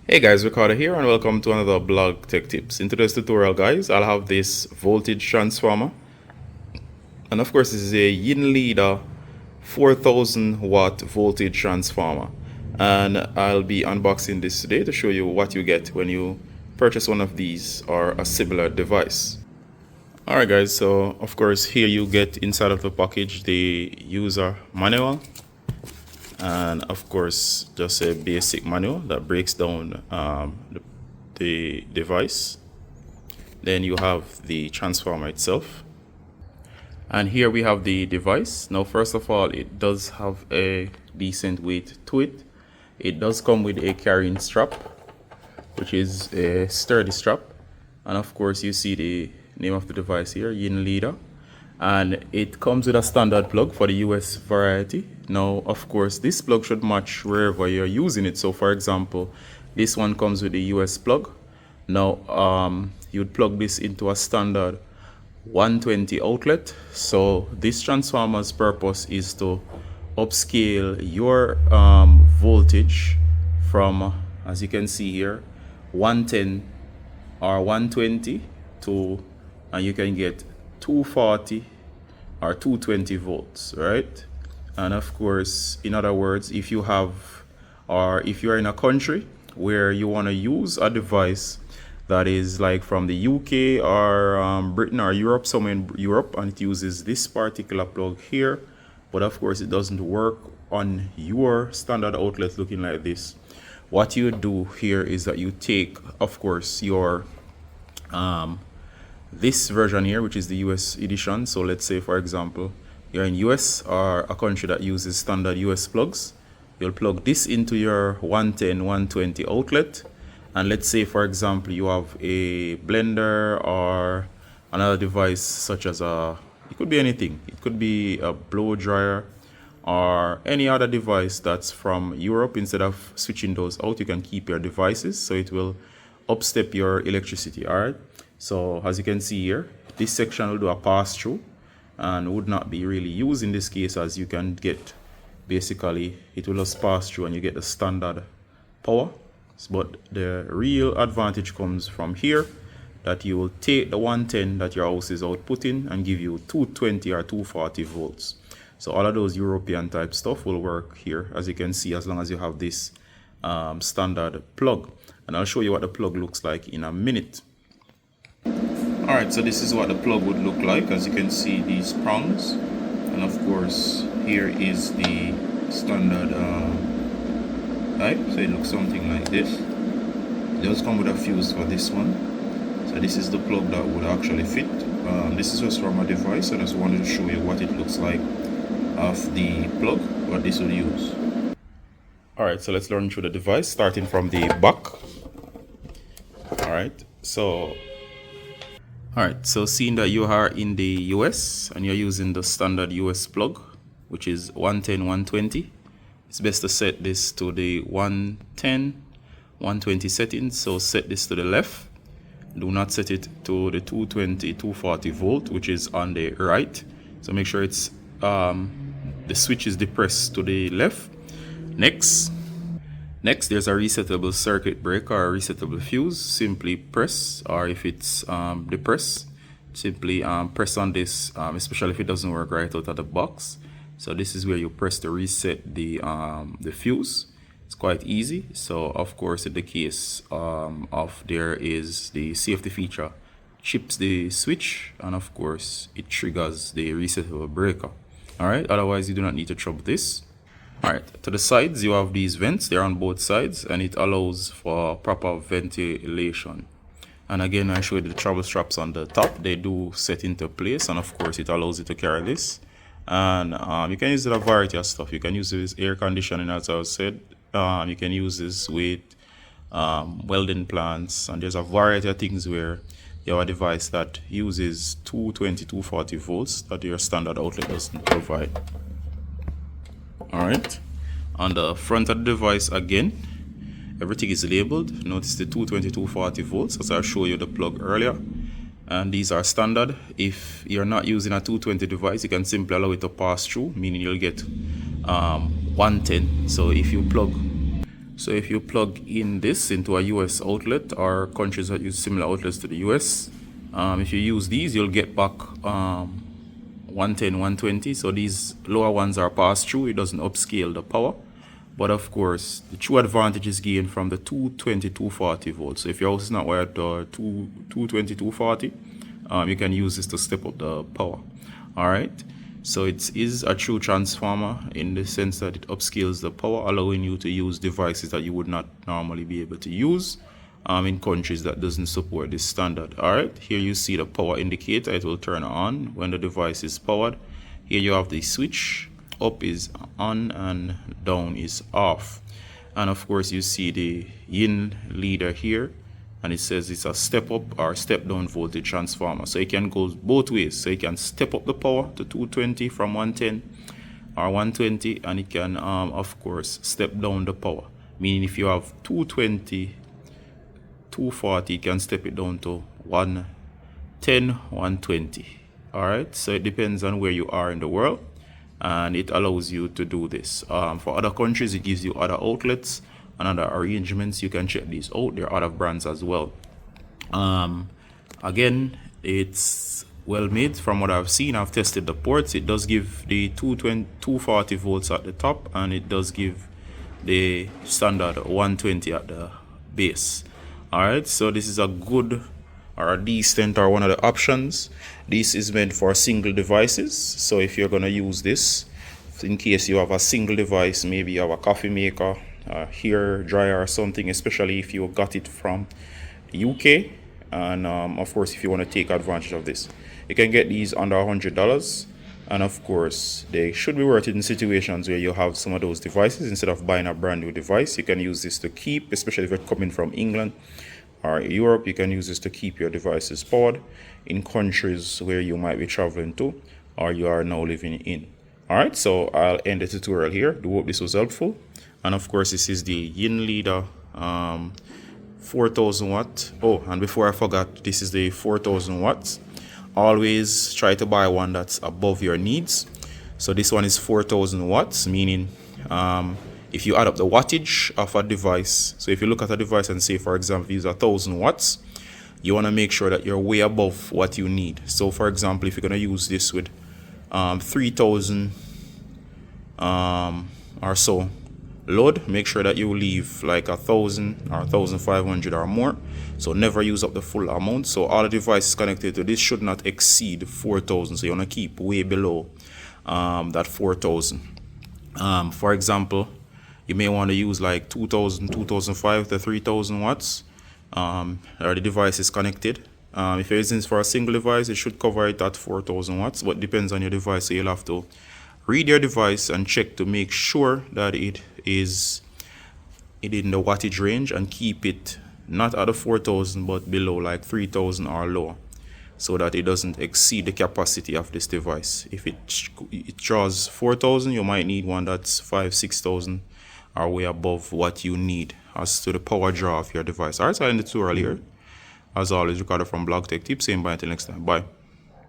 Hey guys, Ricardo here and welcome to another blog tech tips. In today's tutorial guys, I'll have this voltage transformer, and of course this is a Yinleader 4000 watt voltage transformer, and I'll be unboxing this today to show you what you get when you purchase one of these or a similar device. Alright guys, so of course here you get inside of the package the user manual, and of course just a basic manual that breaks down the device. Then you have the transformer itself, and here we have the device. Now first of all, it does have a decent weight to it. It does come with a carrying strap, which is a sturdy strap, and of course you see the name of the device here, Yinleader, and it comes with a standard plug for the US variety. Now of course this plug should match wherever you're using it. So for example, this one comes with the US plug. Now you'd plug this into a standard 120 outlet. So this transformer's purpose is to upscale your voltage from, as you can see here, 110 or 120 to, and you can get 240 or 220 volts, right? And of course, in other words, if you have, or if you're in a country where you want to use a device that is like from the UK or Britain or Europe, somewhere in Europe, and it uses this particular plug here, but of course it doesn't work on your standard outlet looking like this, what you do here is that you take, of course, your this version here, which is the US edition. So let's say for example you're in US or a country that uses standard US plugs. You'll plug this into your 110 120 outlet, and let's say for example you have a blender or another device such as it could be anything, it could be a blow dryer or any other device that's from Europe. Instead of switching those out, you can keep your devices, so it will upstep your electricity. All right, so as you can see here, this section will do a pass-through and would not be really used in this case, as you can get, basically it will just pass through and you get the standard power. But the real advantage comes from here, that you will take the 110 that your house is outputting and give you 220 or 240 volts. So all of those European type stuff will work here, as you can see, as long as you have this standard plug. And I'll show you what the plug looks like in a minute. Alright, so this is what the plug would look like. As you can see, these prongs, and of course here is the standard type. So it looks something like this. It does come with a fuse for this one. So this is the plug that would actually fit. This is just from a device, and I just wanted to show you what it looks like of the plug, what this will use. Alright, so let's learn through the device, starting from the back. Alright, so seeing that you are in the US and you're using the standard US plug, which is 110 120, it's best to set this to the 110 120 settings. So set this to the left, do not set it to the 220 240 volt, which is on the right. So make sure it's the switch is depressed to the left. Next there's a resettable circuit breaker or a resettable fuse. Simply press, or if it's depressed, simply press on this, especially if it doesn't work right out of the box. So this is where you press to reset the fuse. It's quite easy. So of course in the case of there is the safety feature, chips the switch, and of course it triggers the resettable breaker. Alright, otherwise you do not need to trouble this. Alright, to the sides you have these vents. They're on both sides, and it allows for proper ventilation. And again, I showed you the travel straps on the top. They do set into place, and of course it allows you to carry this. And you can use it a variety of stuff. You can use this air conditioning, as I said. You can use this with welding plants, and there's a variety of things where you have a device that uses 220 240 volts that your standard outlet doesn't provide. Alright, on the front of the device, again, everything is labeled. Notice the 220 240 volts, as I showed you the plug earlier, and these are standard. If you're not using a 220 device, you can simply allow it to pass through, meaning you'll get 110. So if you plug So if you plug in this into a US outlet or countries that use similar outlets to the US, if you use these, you'll get back 110, 120. So these lower ones are passed through. It doesn't upscale the power. But of course, the true advantage is gained from the 220, 240 volts. So if your house is not wired to 220, 240, you can use this to step up the power. All right. So it is a true transformer in the sense that it upscales the power, allowing you to use devices that you would not normally be able to use in countries that doesn't support this standard. All right, here you see the power indicator. It will turn on when the device is powered. Here you have the switch. Up is on and down is off. And of course you see the Yinleader here, and it says it's a step up or step down voltage transformer. So it can go both ways. So it can step up the power to 220 from 110 or 120, and it can of course step down the power, meaning if you have 220, 240, you can step it down to 110, 120. All right, so it depends on where you are in the world, and it allows you to do this. For other countries, it gives you other outlets and other arrangements. You can check these out. There are other brands as well. Again, it's well made from what I've seen. I've tested the ports. It does give the 220, 240 volts at the top, and it does give the standard 120 at the base. All right, so this is a good or a decent or one of the options. This is meant for single devices. So if you're going to use this in case you have a single device, maybe you have a coffee maker, hair dryer or something, especially if you got it from UK, and of course if you want to take advantage of this, you can get these under $100, and of course they should be worth it in situations where you have some of those devices. Instead of buying a brand new device, you can use this to keep, especially if you're coming from England or Europe, you can use this to keep your devices powered in countries where you might be traveling to or you are now living in. All right, so I'll end the tutorial here. Do hope this was helpful. And of course, this is the Yinleader 4000 watt. Oh, and before I forgot, this is the 4000 watts. Always try to buy one that's above your needs. So this one is 4000 watts, meaning if you add up the wattage of a device, so if you look at a device and say, for example, use 1000 watts, you want to make sure that you're way above what you need. So for example, if you're going to use this with 3000 or so load, make sure that you leave like 1000 or 1500 or more. So never use up the full amount. So all the devices connected to this should not exceed 4000. So you want to keep way below that 4000. For example, you may want to use like 2000, 2005 to 3000 watts. Or the device is connected. If you're using this for a single device, it should cover it at 4000 watts, but depends on your device. So you'll have to read your device and check to make sure that it is in the wattage range, and keep it not at the 4000 but below like 3000 or lower, so that it doesn't exceed the capacity of this device. If it draws 4000, you might need one that's 5,000-6,000 or way above what you need as to the power draw of your device. Alright, so I end the tutorial here. As always, recorded from Blog Tech Tips. Saying bye until next time. Bye.